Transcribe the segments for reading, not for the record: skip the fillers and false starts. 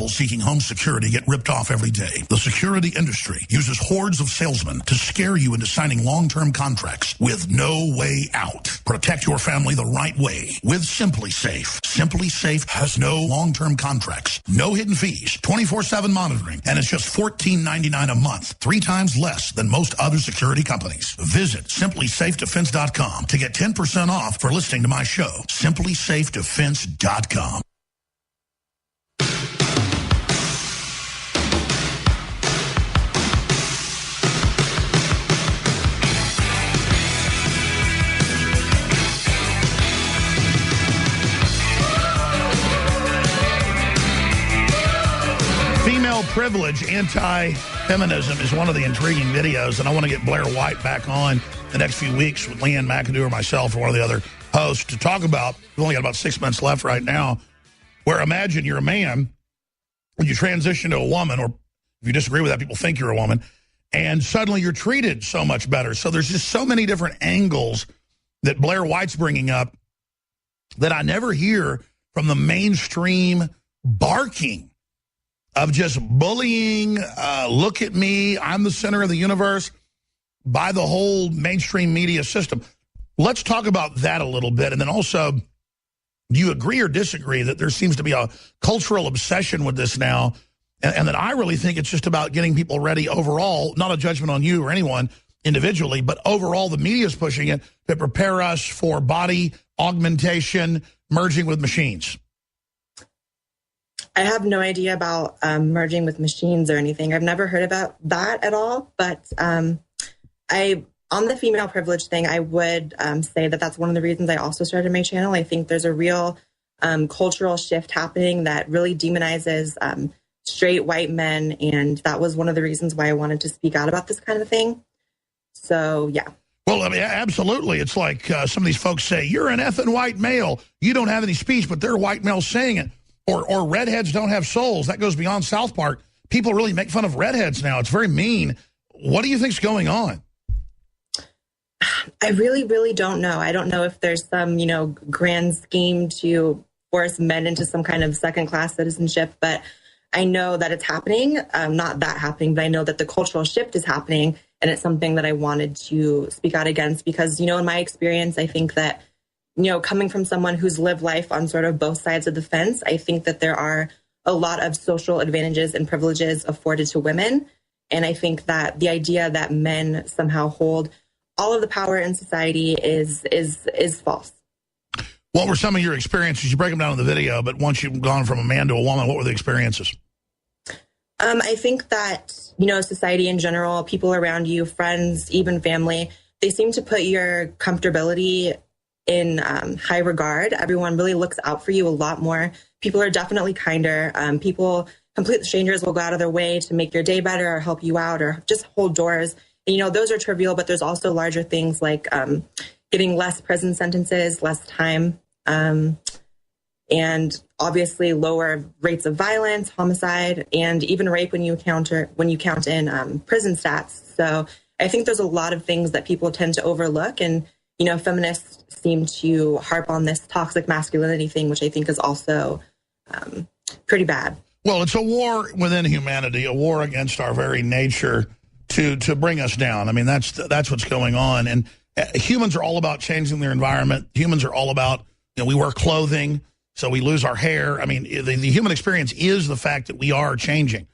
People seeking home security get ripped off every day. The security industry uses hordes of salesmen to scare you into signing long-term contracts with no way out. Protect your family the right way with Simply Safe. Simply Safe has no long-term contracts, no hidden fees, 24/7 monitoring, and it's just $14.99 a month, 3 times less than most other security companies. Visit simplysafedefense.com to get 10% off for listening to my show. simplysafedefense.com. Female privilege, anti-feminism is one of the intriguing videos, and I want to get Blair White back on the next few weeks with Leanne McAdoo or myself or one of the other hosts to talk about, we've only got about 6 months left right now, where imagine you're a man, when you transition to a woman, or if you disagree with that, people think you're a woman, and suddenly you're treated so much better. So there's just so many different angles that Blair White's bringing up that I never hear from the mainstream barking of just bullying, look at me, I'm the center of the universe, by the whole mainstream media system. Let's talk about that a little bit. And then also, do you agree or disagree that there seems to be a cultural obsession with this now, and that I really think it's just about getting people ready overall, not a judgment on you or anyone individually, but overall the media is pushing it to prepare us for body augmentation, merging with machines? I have no idea about merging with machines or anything. I've never heard about that at all. But on the female privilege thing, I would say that that's one of the reasons I also started my channel. I think there's a real cultural shift happening that really demonizes straight white men. And that was one of the reasons why I wanted to speak out about this kind of thing. So, yeah. Well, I mean, absolutely. It's like some of these folks say, you're an effing white male. You don't have any speech, but they're white males saying it. Or redheads don't have souls. That goes beyond South Park. People really make fun of redheads now. It's very mean. What do you think's going on? I really, really don't know. I don't know if there's some, grand scheme to force men into some kind of second-class citizenship, but I know that it's happening. Not that happening, but I know that the cultural shift is happening, and it's something that I wanted to speak out against because, in my experience, I think that coming from someone who's lived life on sort of both sides of the fence, I think that there are a lot of social advantages and privileges afforded to women. And I think that the idea that men somehow hold all of the power in society is false. What were some of your experiences? You break them down in the video, but once you've gone from a man to a woman, what were the experiences? I think that, society in general, people around you, friends, even family, they seem to put your comfortability in high regard. Everyone really looks out for you a lot more. People are definitely kinder. Complete strangers will go out of their way to make your day better or help you out or just hold doors. And, those are trivial, but there's also larger things like getting less prison sentences, less time, and obviously lower rates of violence, homicide, and even rape when you count in prison stats. So I think there's a lot of things that people tend to overlook, and feminists seem to harp on this toxic masculinity thing, which I think is also pretty bad. Well, it's a war within humanity, a war against our very nature to bring us down. I mean, that's what's going on. And humans are all about changing their environment. Humans are all about, we wear clothing, so we lose our hair. I mean, the human experience is the fact that we are changing.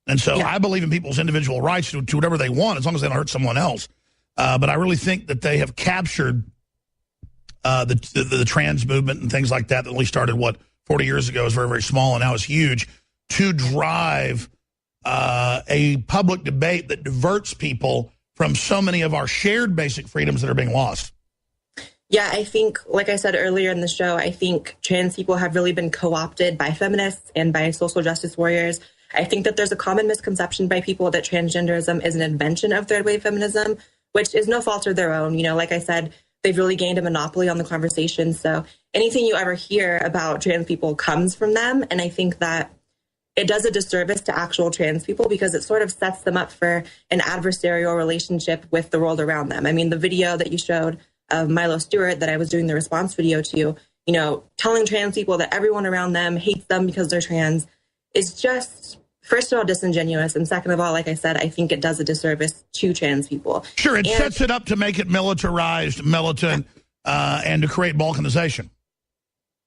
And so I believe in people's individual rights to do whatever they want, as long as they don't hurt someone else. But I really think that they have captured the trans movement and things like that only started, 40 years ago, is very, very small, and now it's huge, to drive a public debate that diverts people from so many of our shared basic freedoms that are being lost. Yeah, I think, like I said earlier in the show, I think trans people have really been co-opted by feminists and by social justice warriors. I think that there's a common misconception by people that transgenderism is an invention of third wave feminism, which is no fault of their own. Like I said, they've really gained a monopoly on the conversation. So anything you ever hear about trans people comes from them. And I think that it does a disservice to actual trans people because it sort of sets them up for an adversarial relationship with the world around them. I mean, the video that you showed of Milo Stewart that I was doing the response video to, telling trans people that everyone around them hates them because they're trans is just, first of all, disingenuous. And second of all, like I said, I think it does a disservice to trans people. Sure, it sets it up to make it militarized, militant, and to create balkanization.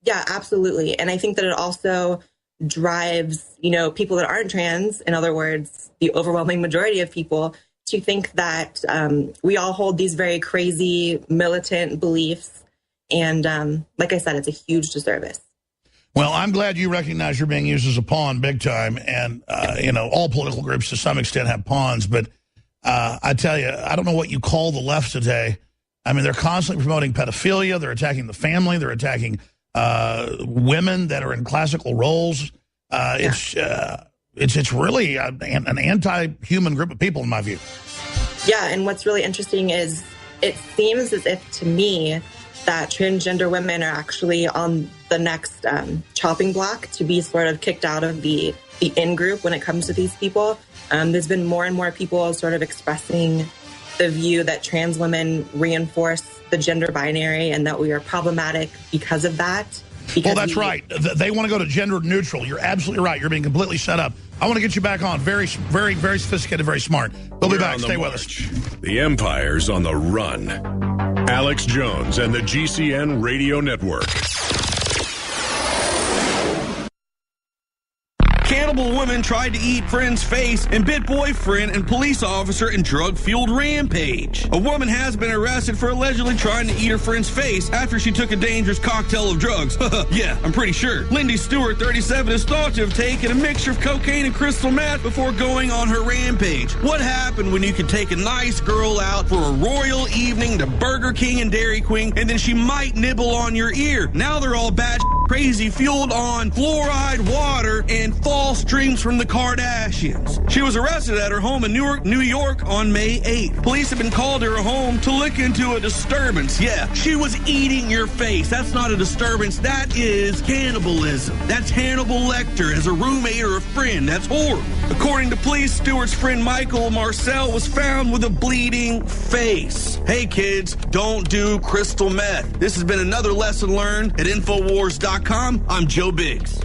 Yeah, absolutely. And I think that it also drives, people that aren't trans, in other words, the overwhelming majority of people, to think that we all hold these very crazy militant beliefs. And like I said, it's a huge disservice. Well, I'm glad you recognize you're being used as a pawn big time. And, all political groups to some extent have pawns. But I tell you, I don't know what you call the left today. I mean, they're constantly promoting pedophilia. They're attacking the family. They're attacking women that are in classical roles. It's really an anti-human group of people, in my view. Yeah, and what's really interesting is it seems as if, to me, that transgender women are actually on the next chopping block to be sort of kicked out of the in-group when it comes to these people. There's been more and more people sort of expressing the view that trans women reinforce the gender binary and that we are problematic because of that. Well, that's right. They want to go to gender neutral. You're absolutely right. You're being completely set up. I want to get you back on. Very, very, very sophisticated, very smart. We'll be back. Stay with us. The Empire's on the run. Alex Jones and the GCN Radio Network. Cannibal woman tried to eat friend's face and bit boyfriend and police officer in drug-fueled rampage. A woman has been arrested for allegedly trying to eat her friend's face after she took a dangerous cocktail of drugs. Yeah, I'm pretty sure. Lindy Stewart, 37, is thought to have taken a mixture of cocaine and crystal meth before going on her rampage. What happened when you could take a nice girl out for a royal evening to Burger King and Dairy Queen, and then she might nibble on your ear? Now they're all bad crazy, fueled on fluoride water and false dreams from the Kardashians. She was arrested at her home in New York on May 8th. Police have been called to her home to look into a disturbance. Yeah, she was eating your face. That's not a disturbance. That is cannibalism. That's Hannibal Lecter as a roommate or a friend. That's horrible. According to police, Stewart's friend Michael Marcel was found with a bleeding face. Hey kids, don't do crystal meth. This has been another lesson learned at Infowars.com. I'm Joe Biggs.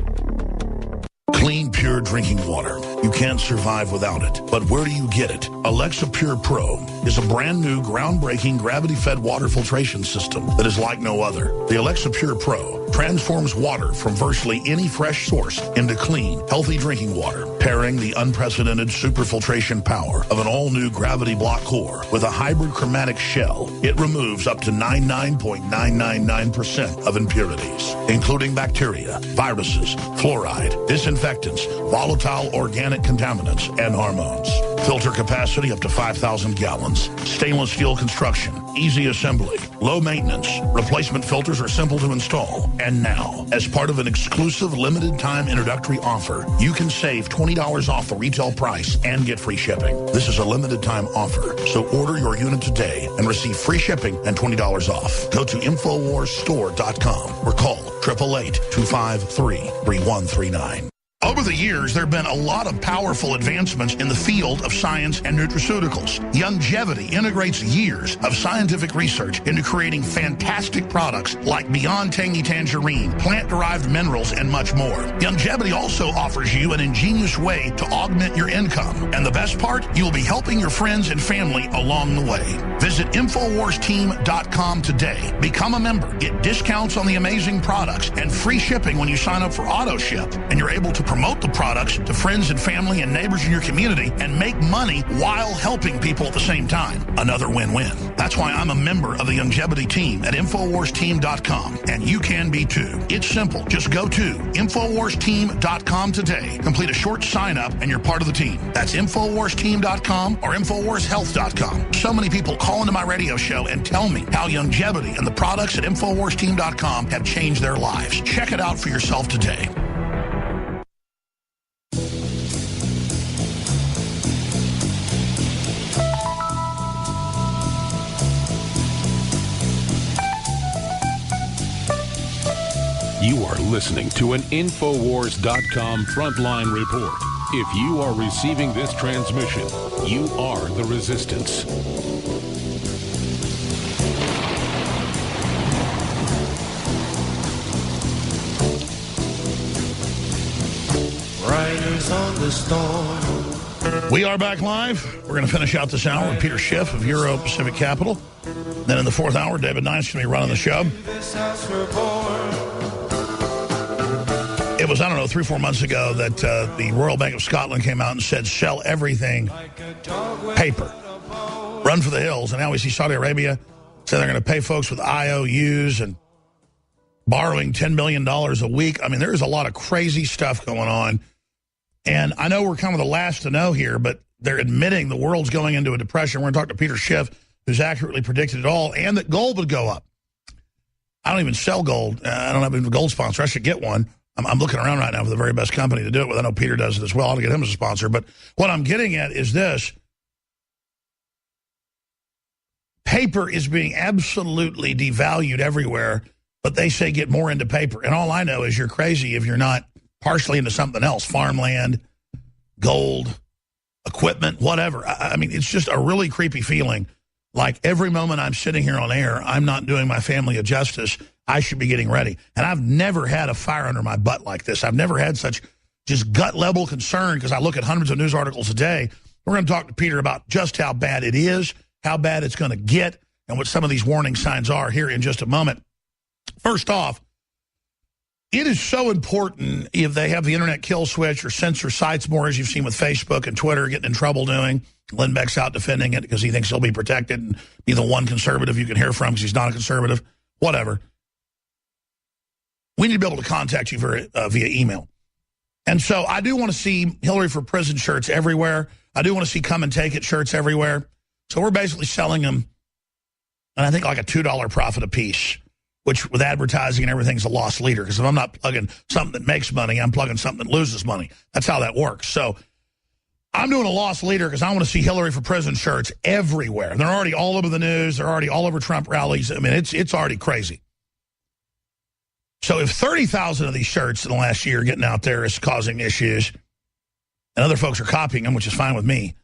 Clean, pure drinking water. You can't survive without it. But where do you get it? Alexa Pure Pro is a brand new, groundbreaking, gravity-fed water filtration system that is like no other. The Alexa Pure Pro transforms water from virtually any fresh source into clean, healthy drinking water, pairing the unprecedented superfiltration power of an all-new gravity block core with a hybrid chromatic shell. It removes up to 99.999% of impurities, including bacteria, viruses, fluoride, disinfectants, volatile organic contaminants, and hormones. Filter capacity up to 5,000 gallons. Stainless steel construction. Easy assembly. Low maintenance. Replacement filters are simple to install. And now, as part of an exclusive limited time introductory offer, you can save $20 off the retail price and get free shipping. This is a limited time offer, so order your unit today and receive free shipping and $20 off. Go to InfoWarsStore.com or call 888-253-3139. Over the years, there have been a lot of powerful advancements in the field of science and nutraceuticals. Youngevity integrates years of scientific research into creating fantastic products like Beyond Tangy Tangerine, plant-derived minerals, and much more. Youngevity also offers you an ingenious way to augment your income. And the best part, you will be helping your friends and family along the way. Visit InfoWarsTeam.com today. Become a member, get discounts on the amazing products, and free shipping when you sign up for AutoShip. And you're able to promote the products to friends and family and neighbors in your community and make money while helping people at the same time. Another win-win. That's why I'm a member of the Youngevity team at InfoWarsTeam.com, and you can be too. It's simple. Just go to InfoWarsTeam.com today, complete a short sign-up, and you're part of the team. That's InfoWarsTeam.com or InfoWarsHealth.com. So many people call into my radio show and tell me how Youngevity and the products at InfoWarsTeam.com have changed their lives. Check it out for yourself today. You are listening to an Infowars.com frontline report. If you are receiving this transmission, you are the resistance. Right We are back live. We're going to finish out this hour with Peter Schiff of Euro Pacific Capital. Then in the fourth hour, David Knight's going to be running the show. It was, 3-4 months ago that the Royal Bank of Scotland came out and said, sell everything paper. Run for the hills. And now we see Saudi Arabia say they're going to pay folks with IOUs and borrowing $10 million a week. I mean, there is a lot of crazy stuff going on. And I know we're kind of the last to know here, but they're admitting the world's going into a depression. We're going to talk to Peter Schiff, who's accurately predicted it all, and that gold would go up. I don't even sell gold. I don't have a gold sponsor. I should get one. I'm looking around right now for the very best company to do it with. I know Peter does it as well. I'll get him as a sponsor. But what I'm getting at is this. Paper is being absolutely devalued everywhere, but they say get more into paper. And all I know is you're crazy if you're not partially into something else, farmland, gold, equipment, whatever. I mean, it's just a really creepy feeling. Like every moment I'm sitting here on air, I'm not doing my family a justice. I should be getting ready. And I've never had a fire under my butt like this. I've never had such just gut-level concern because I look at hundreds of news articles a day. We're going to talk to Peter about just how bad it is, how bad it's going to get, and what some of these warning signs are here in just a moment. First off, it is so important if they have the internet kill switch or censor sites more, as you've seen with Facebook and Twitter getting in trouble doing. Lynn Beck's out defending it because he thinks he'll be protected and be the one conservative you can hear from because he's not a conservative. Whatever. We need to be able to contact you via email. And so I do want to see Hillary for Prison shirts everywhere. I do want to see Come and Take It shirts everywhere. So we're basically selling them, and I think like a $2 profit a piece, which with advertising and everything's a loss leader. Because if I'm not plugging something that makes money, I'm plugging something that loses money. That's how that works. So I'm doing a loss leader because I want to see Hillary for Prison shirts everywhere. They're already all over the news. They're already all over Trump rallies. I mean, it's already crazy. So if 30,000 of these shirts in the last year getting out there is causing issues, and other folks are copying them, which is fine with me,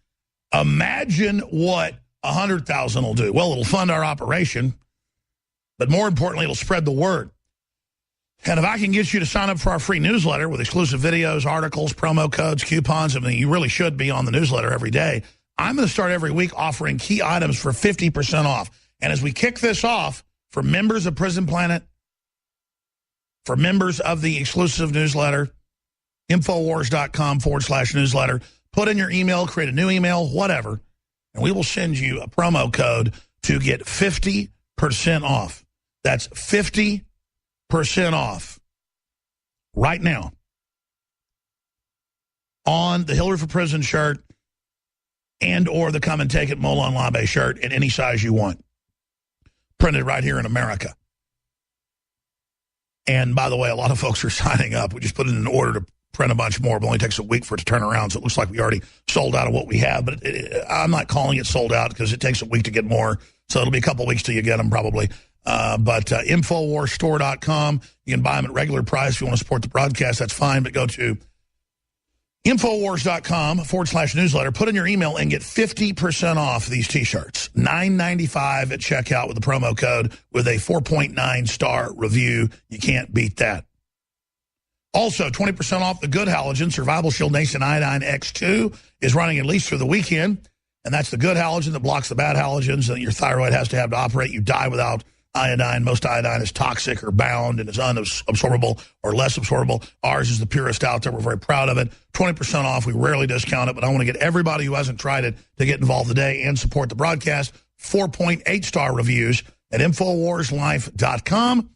imagine what 100,000 will do. Well, it'll fund our operation. But more importantly, it'll spread the word. And if I can get you to sign up for our free newsletter with exclusive videos, articles, promo codes, coupons, I mean, you really should be on the newsletter every day. I'm going to start every week offering key items for 50% off. And as we kick this off, for members of Prison Planet, for members of the exclusive newsletter, Infowars.com/newsletter, put in your email, create a new email, whatever, and we will send you a promo code to get 50% off. That's 50% off right now on the Hillary for Prison shirt and or the Come and Take It Molon Labe shirt in any size you want. Printed right here in America. And by the way, a lot of folks are signing up. We just put in an order to print a bunch more, but it only takes a week for it to turn around. So it looks like we already sold out of what we have. But I'm not calling it sold out because it takes a week to get more. So it'll be a couple weeks till you get them probably. But InfoWarsStore.com, you can buy them at regular price. If you want to support the broadcast, that's fine. But go to Infowars.com/newsletter, put in your email and get 50% off these T-shirts. $9.95 at checkout with the promo code with a 4.9-star review. You can't beat that. Also, 20% off the Good Halogen Survival Shield Nascent Iodine X2 is running at least through the weekend. And that's the good halogen that blocks the bad halogens that your thyroid has to operate. You die without iodine. Most iodine is toxic or bound and is unabsorbable or less absorbable. Ours is the purest out there. We're very proud of it. 20% off. We rarely discount it, but I want to get everybody who hasn't tried it to get involved today and support the broadcast. 4.8-star reviews at InfoWarsLife.com.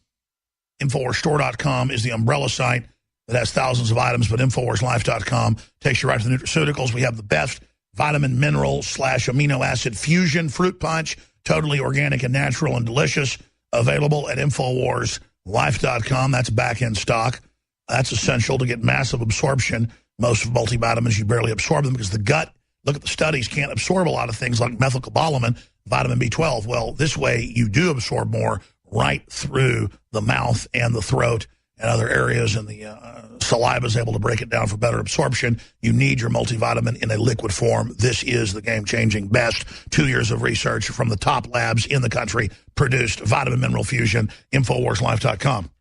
InfoWarsStore.com is the umbrella site that has thousands of items, but InfoWarsLife.com takes you right to the nutraceuticals. We have the best vitamin, mineral / amino acid fusion fruit punch, totally organic and natural and delicious, available at InfoWarsLife.com. That's back in stock. That's essential to get massive absorption. Most multivitamins, you barely absorb them because the gut, look at the studies, can't absorb a lot of things like methylcobalamin, vitamin B12. Well, this way you do absorb more right through the mouth and the throat and other areas, and the saliva is able to break it down for better absorption. You need your multivitamin in a liquid form. This is the game-changing best. 2 years of research from the top labs in the country produced vitamin mineral fusion. InfoWarsLife.com.